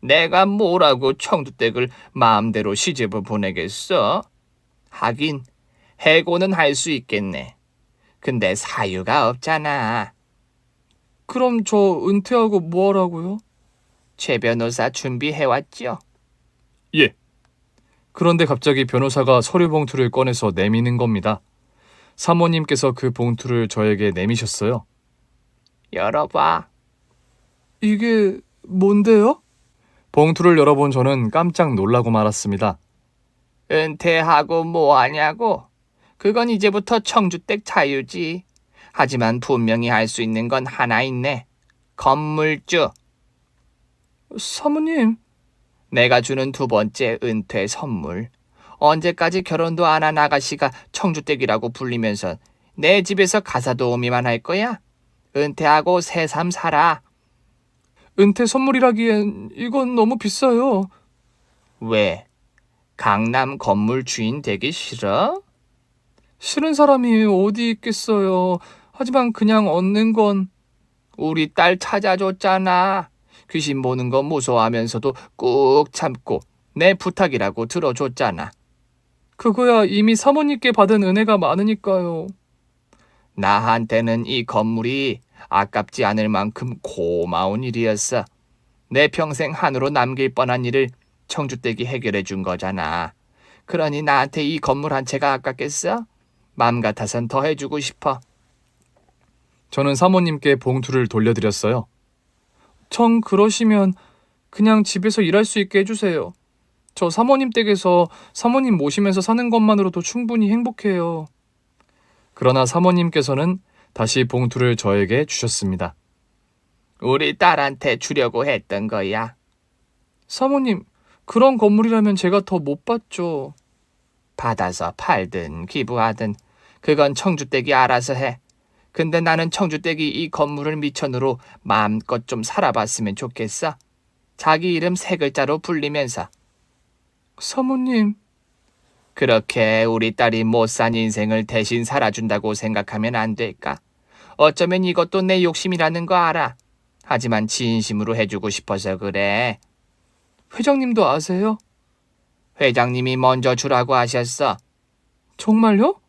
내가 뭐라고 청주댁을 마음대로 시집을 보내겠어? 하긴 해고는 할 수 있겠네. 근데 사유가 없잖아. 그럼 저 은퇴하고 뭐 하라고요? 최 변호사 준비해왔죠? 예. 그런데 갑자기 변호사가 서류 봉투를 꺼내서 내미는 겁니다. 사모님께서 그 봉투를 저에게 내미셨어요. 열어봐. 이게 뭔데요? 봉투를 열어본 저는 깜짝 놀라고 말았습니다. 은퇴하고 뭐 하냐고? 그건 이제부터 청주댁 자유지. 하지만 분명히 할 수 있는 건 하나 있네. 건물주. 사모님, 내가 주는 두 번째 은퇴 선물. 언제까지 결혼도 안 한 아가씨가 청주댁이라고 불리면서 내 집에서 가사 도우미만 할 거야? 은퇴하고 새삼 살아. 은퇴 선물이라기엔 이건 너무 비싸요. 왜? 강남 건물 주인 되기 싫어? 싫은 사람이 어디 있겠어요. 하지만 그냥 얻는 건. 우리 딸 찾아줬잖아. 귀신 보는 거 무서워하면서도 꾹 참고 내 부탁이라고 들어줬잖아. 그거야 이미 사모님께 받은 은혜가 많으니까요. 나한테는 이 건물이 아깝지 않을 만큼 고마운 일이었어. 내 평생 한으로 남길 뻔한 일을 청주댁이 해결해 준 거잖아. 그러니 나한테 이 건물 한 채가 아깝겠어? 맘 같아선 더 해주고 싶어. 저는 사모님께 봉투를 돌려드렸어요. 전 그러시면 그냥 집에서 일할 수 있게 해주세요. 저 사모님 댁에서 사모님 모시면서 사는 것만으로도 충분히 행복해요. 그러나 사모님께서는 다시 봉투를 저에게 주셨습니다. 우리 딸한테 주려고 했던 거야. 사모님, 그런 건물이라면 제가 더 못 받죠. 받아서 팔든 기부하든 그건 청주댁이 알아서 해. 근데 나는 청주댁이 이 건물을 미천으로 마음껏 좀 살아봤으면 좋겠어. 자기 이름 세 글자로 불리면서. 사모님, 그렇게 우리 딸이 못 산 인생을 대신 살아준다고 생각하면 안 될까? 어쩌면 이것도 내 욕심이라는 거 알아. 하지만 진심으로 해주고 싶어서 그래. 회장님도 아세요? 회장님이 먼저 주라고 하셨어. 정말요?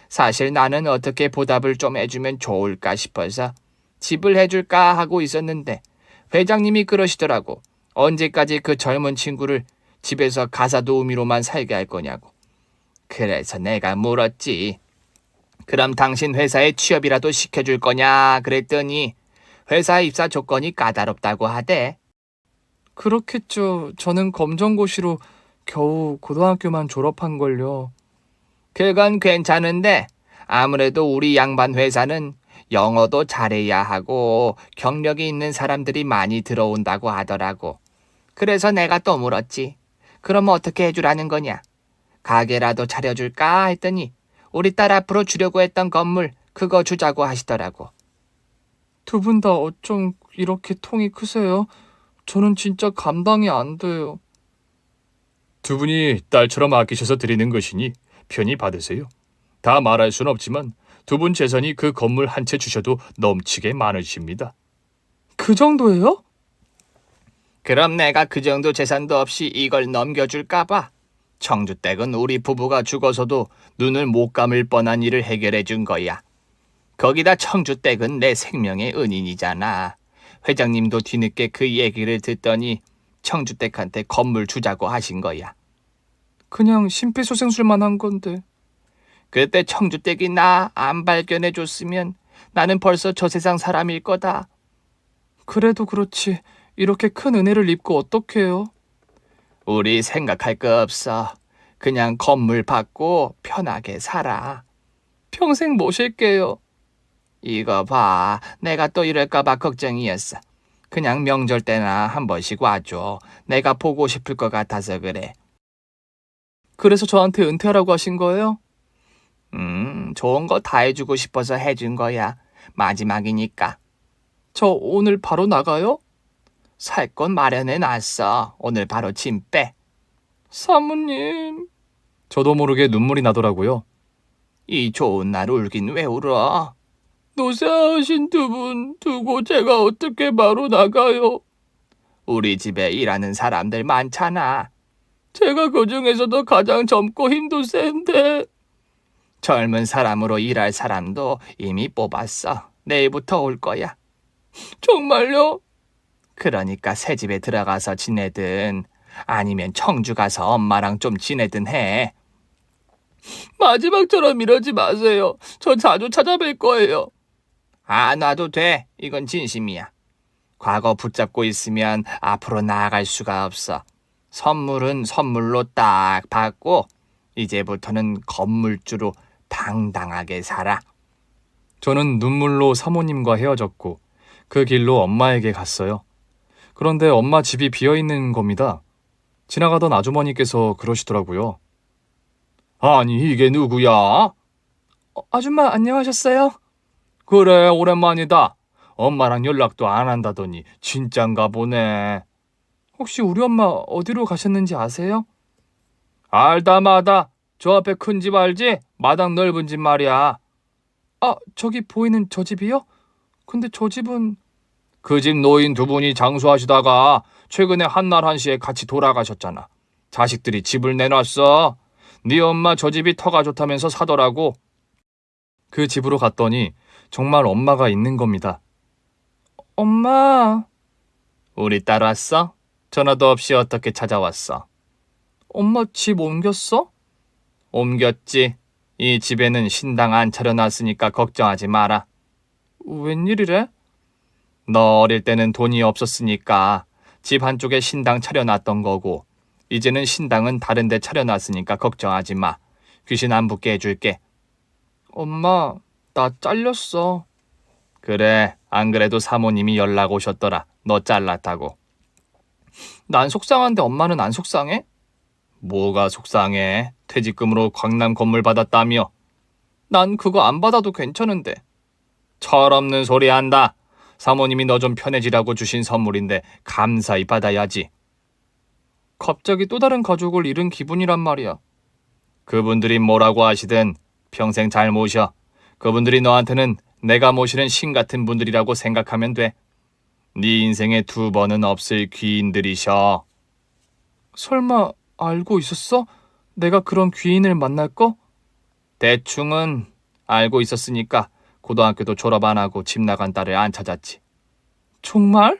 사실 나는 어떻게 보답을 좀 해주면 좋을까 싶어서 집을 해줄까 하고 있었는데 회장님이 그러시더라고. 언제까지 그 젊은 친구를 집에서 가사도우미로만 살게 할 거냐고. 그래서 내가 물었지. 그럼 당신 회사에 취업이라도 시켜줄 거냐 그랬더니 회사 입사 조건이 까다롭다고 하대. 그렇겠죠. 저는 검정고시로 겨우 고등학교만 졸업한걸요. 그건 괜찮은데 아무래도 우리 양반 회사는 영어도 잘해야 하고 경력이 있는 사람들이 많이 들어온다고 하더라고. 그래서 내가 또 물었지. 그럼 어떻게 해주라는 거냐? 가게라도 차려줄까 했더니 우리 딸 앞으로 주려고 했던 건물 그거 주자고 하시더라고. 두 분 다 어쩜 이렇게 통이 크세요? 저는 진짜 감당이 안 돼요. 두 분이 딸처럼 아끼셔서 드리는 것이니 편히 받으세요. 다 말할 순 없지만 두 분 재산이 그 건물 한 채 주셔도 넘치게 많으십니다. 그 정도예요? 그럼 내가 그 정도 재산도 없이 이걸 넘겨줄까 봐. 청주댁은 우리 부부가 죽어서도 눈을 못 감을 뻔한 일을 해결해 준 거야. 거기다 청주댁은 내 생명의 은인이잖아. 회장님도 뒤늦게 그 얘기를 듣더니 청주댁한테 건물 주자고 하신 거야. 그냥 심폐소생술만 한 건데. 그때 청주댁이 나 안 발견해 줬으면 나는 벌써 저 세상 사람일 거다. 그래도 그렇지. 이렇게 큰 은혜를 입고 어떡해요? 우리 생각할 거 없어. 그냥 건물 받고 편하게 살아. 평생 모실게요. 이거 봐. 내가 또 이럴까 봐 걱정이었어. 그냥 명절 때나 한 번씩 와줘. 내가 보고 싶을 것 같아서 그래. 그래서 저한테 은퇴하라고 하신 거예요? 좋은 거 다 해주고 싶어서 해준 거야. 마지막이니까. 저 오늘 바로 나가요? 살 건 마련해 놨어. 오늘 바로 짐 빼. 사모님. 저도 모르게 눈물이 나더라고요. 이 좋은 날 울긴 왜 울어? 노쇠하신 두 분 두고 제가 어떻게 바로 나가요? 우리 집에 일하는 사람들 많잖아. 제가 그 중에서도 가장 젊고 힘도 센데. 젊은 사람으로 일할 사람도 이미 뽑았어. 내일부터 올 거야. 정말요? 그러니까 새 집에 들어가서 지내든 아니면 청주 가서 엄마랑 좀 지내든 해. 마지막처럼 이러지 마세요. 저 자주 찾아뵐 거예요. 안 와도 돼. 이건 진심이야. 과거 붙잡고 있으면 앞으로 나아갈 수가 없어. 선물은 선물로 딱 받고 이제부터는 건물주로 당당하게 살아. 저는 눈물로 사모님과 헤어졌고 그 길로 엄마에게 갔어요. 그런데 엄마 집이 비어있는 겁니다. 지나가던 아주머니께서 그러시더라고요. 아니, 이게 누구야? 아줌마 안녕하셨어요? 그래, 오랜만이다. 엄마랑 연락도 안 한다더니 진짠가 보네. 혹시 우리 엄마 어디로 가셨는지 아세요? 알다 마다. 저 앞에 큰 집 알지? 마당 넓은 집 말이야. 아, 저기 보이는 저 집이요? 근데 저 집은... 그 집 노인 두 분이 장수하시다가 최근에 한날 한시에 같이 돌아가셨잖아. 자식들이 집을 내놨어. 네 엄마 저 집이 터가 좋다면서 사더라고. 그 집으로 갔더니 정말 엄마가 있는 겁니다. 엄마... 우리 딸 왔어? 전화도 없이 어떻게 찾아왔어? 엄마 집 옮겼어? 옮겼지. 이 집에는 신당 안 차려놨으니까 걱정하지 마라. 웬일이래? 너 어릴 때는 돈이 없었으니까 집 한쪽에 신당 차려놨던 거고 이제는 신당은 다른 데 차려놨으니까 걱정하지 마. 귀신 안 붙게 해줄게. 엄마, 나 잘렸어. 그래, 안 그래도 사모님이 연락 오셨더라. 너 잘랐다고. 난 속상한데 엄마는 안 속상해? 뭐가 속상해? 퇴직금으로 광남 건물 받았다며. 난 그거 안 받아도 괜찮은데. 철없는 소리 한다. 사모님이 너 좀 편해지라고 주신 선물인데 감사히 받아야지. 갑자기 또 다른 가족을 잃은 기분이란 말이야. 그분들이 뭐라고 하시든 평생 잘 모셔. 그분들이 너한테는 내가 모시는 신 같은 분들이라고 생각하면 돼. 네 인생에 두 번은 없을 귀인들이셔. 설마 알고 있었어? 내가 그런 귀인을 만날 거? 대충은 알고 있었으니까 고등학교도 졸업 안 하고 집 나간 딸을 안 찾았지. 정말?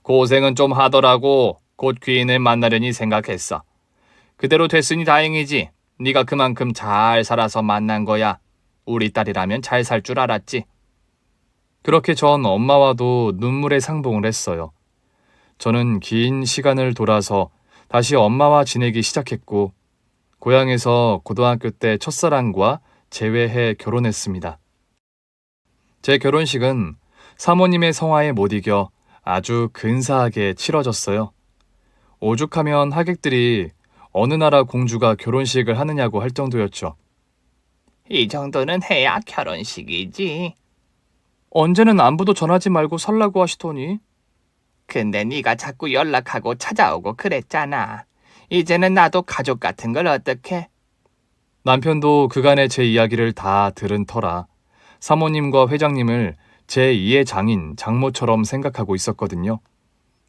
고생은 좀 하더라고. 곧 귀인을 만나려니 생각했어. 그대로 됐으니 다행이지. 네가 그만큼 잘 살아서 만난 거야. 우리 딸이라면 잘 살 줄 알았지. 그렇게 전 엄마와도 눈물의 상봉을 했어요. 저는 긴 시간을 돌아서 다시 엄마와 지내기 시작했고, 고향에서 고등학교 때 첫사랑과 재회해 결혼했습니다. 제 결혼식은 사모님의 성화에 못 이겨 아주 근사하게 치러졌어요. 오죽하면 하객들이 어느 나라 공주가 결혼식을 하느냐고 할 정도였죠. 이 정도는 해야 결혼식이지. 언제는 안부도 전하지 말고 살라고 하시더니. 근데 네가 자꾸 연락하고 찾아오고 그랬잖아. 이제는 나도 가족 같은 걸 어떡해? 남편도 그간의 제 이야기를 다 들은 터라 사모님과 회장님을 제2의 장인, 장모처럼 생각하고 있었거든요.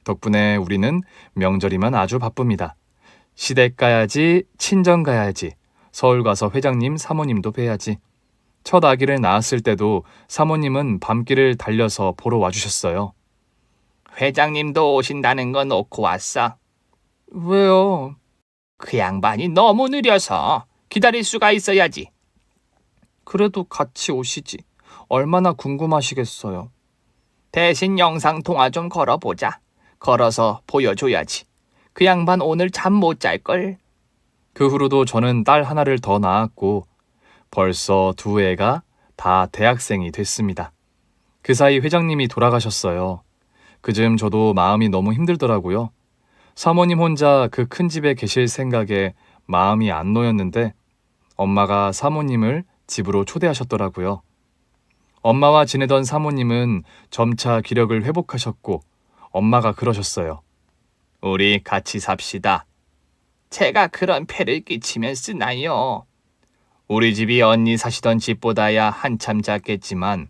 덕분에 우리는 명절이면 아주 바쁩니다. 시댁 가야지, 친정 가야지, 서울 가서 회장님, 사모님도 뵈야지. 첫 아기를 낳았을 때도 사모님은 밤길을 달려서 보러 와주셨어요. 회장님도 오신다는 거 놓고 왔어. 왜요? 그 양반이 너무 느려서 기다릴 수가 있어야지. 그래도 같이 오시지. 얼마나 궁금하시겠어요. 대신 영상 통화 좀 걸어보자. 걸어서 보여줘야지. 그 양반 오늘 잠 못 잘걸. 그 후로도 저는 딸 하나를 더 낳았고 벌써 두 애가 다 대학생이 됐습니다. 그 사이 회장님이 돌아가셨어요. 그즈음 저도 마음이 너무 힘들더라고요. 사모님 혼자 그 큰 집에 계실 생각에 마음이 안 놓였는데 엄마가 사모님을 집으로 초대하셨더라고요. 엄마와 지내던 사모님은 점차 기력을 회복하셨고 엄마가 그러셨어요. 우리 같이 삽시다. 제가 그런 패를 끼치면 쓰나요? 우리 집이 언니 사시던 집보다야 한참 작겠지만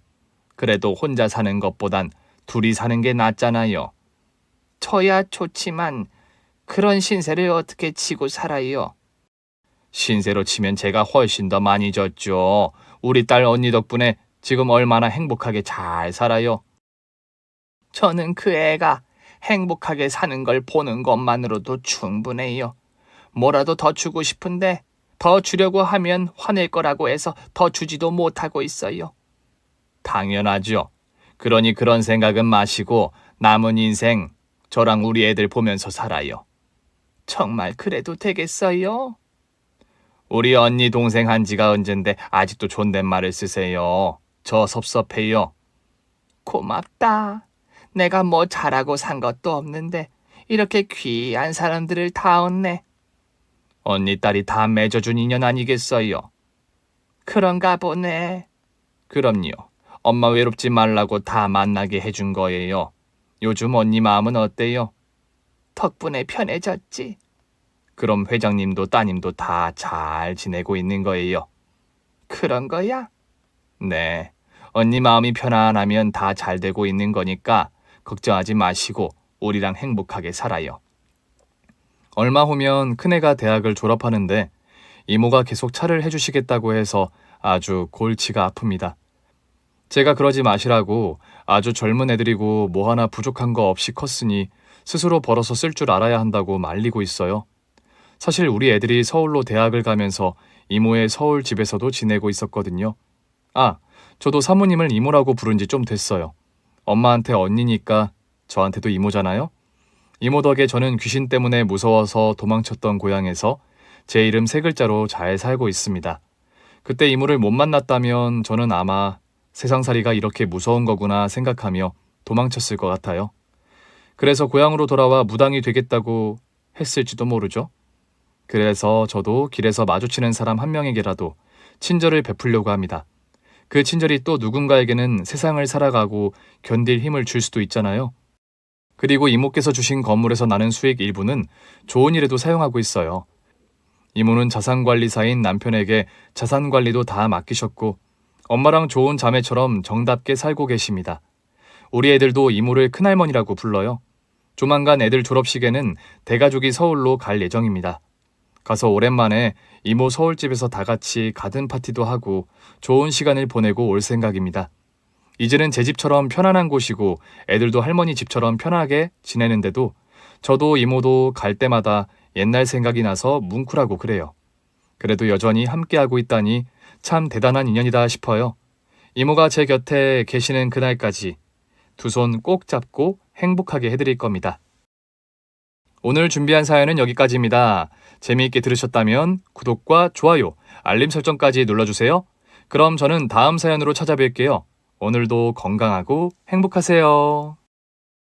그래도 혼자 사는 것보단 둘이 사는 게 낫잖아요. 저야 좋지만 그런 신세를 어떻게 치고 살아요? 신세로 치면 제가 훨씬 더 많이 졌죠. 우리 딸 언니 덕분에 지금 얼마나 행복하게 잘 살아요. 저는 그 애가 행복하게 사는 걸 보는 것만으로도 충분해요. 뭐라도 더 주고 싶은데 더 주려고 하면 화낼 거라고 해서 더 주지도 못하고 있어요. 당연하죠. 그러니 그런 생각은 마시고 남은 인생 저랑 우리 애들 보면서 살아요. 정말 그래도 되겠어요? 우리 언니 동생 한 지가 언젠데 아직도 존댓말을 쓰세요. 저 섭섭해요. 고맙다. 내가 뭐 잘하고 산 것도 없는데 이렇게 귀한 사람들을 다 얻네. 언니 딸이 다 맺어준 인연 아니겠어요? 그런가 보네. 그럼요. 엄마 외롭지 말라고 다 만나게 해준 거예요. 요즘 언니 마음은 어때요? 덕분에 편해졌지. 그럼 회장님도 따님도 다 잘 지내고 있는 거예요. 그런 거야? 네. 언니 마음이 편안하면 다 잘 되고 있는 거니까 걱정하지 마시고 우리랑 행복하게 살아요. 얼마 후면 큰애가 대학을 졸업하는데 이모가 계속 차를 해주시겠다고 해서 아주 골치가 아픕니다. 제가 그러지 마시라고 아주 젊은 애들이고 뭐 하나 부족한 거 없이 컸으니 스스로 벌어서 쓸 줄 알아야 한다고 말리고 있어요. 사실 우리 애들이 서울로 대학을 가면서 이모의 서울 집에서도 지내고 있었거든요. 아, 저도 사모님을 이모라고 부른 지 좀 됐어요. 엄마한테 언니니까 저한테도 이모잖아요. 이모 덕에 저는 귀신 때문에 무서워서 도망쳤던 고향에서 제 이름 3글자로 잘 살고 있습니다. 그때 이모를 못 만났다면 저는 아마 세상살이가 이렇게 무서운 거구나 생각하며 도망쳤을 것 같아요. 그래서 고향으로 돌아와 무당이 되겠다고 했을지도 모르죠. 그래서 저도 길에서 마주치는 사람 한 명에게라도 친절을 베풀려고 합니다. 그 친절이 또 누군가에게는 세상을 살아가고 견딜 힘을 줄 수도 있잖아요. 그리고 이모께서 주신 건물에서 나는 수익 일부는 좋은 일에도 사용하고 있어요. 이모는 자산관리사인 남편에게 자산관리도 다 맡기셨고 엄마랑 좋은 자매처럼 정답게 살고 계십니다. 우리 애들도 이모를 큰할머니라고 불러요. 조만간 애들 졸업식에는 대가족이 서울로 갈 예정입니다. 가서 오랜만에 이모 서울집에서 다 같이 가든 파티도 하고 좋은 시간을 보내고 올 생각입니다. 이제는 제 집처럼 편안한 곳이고 애들도 할머니 집처럼 편하게 지내는데도 저도 이모도 갈 때마다 옛날 생각이 나서 뭉클하고 그래요. 그래도 여전히 함께하고 있다니 참 대단한 인연이다 싶어요. 이모가 제 곁에 계시는 그날까지 두 손 꼭 잡고 행복하게 해드릴 겁니다. 오늘 준비한 사연은 여기까지입니다. 재미있게 들으셨다면 구독과 좋아요, 알림 설정까지 눌러주세요. 그럼 저는 다음 사연으로 찾아뵐게요. 오늘도 건강하고 행복하세요.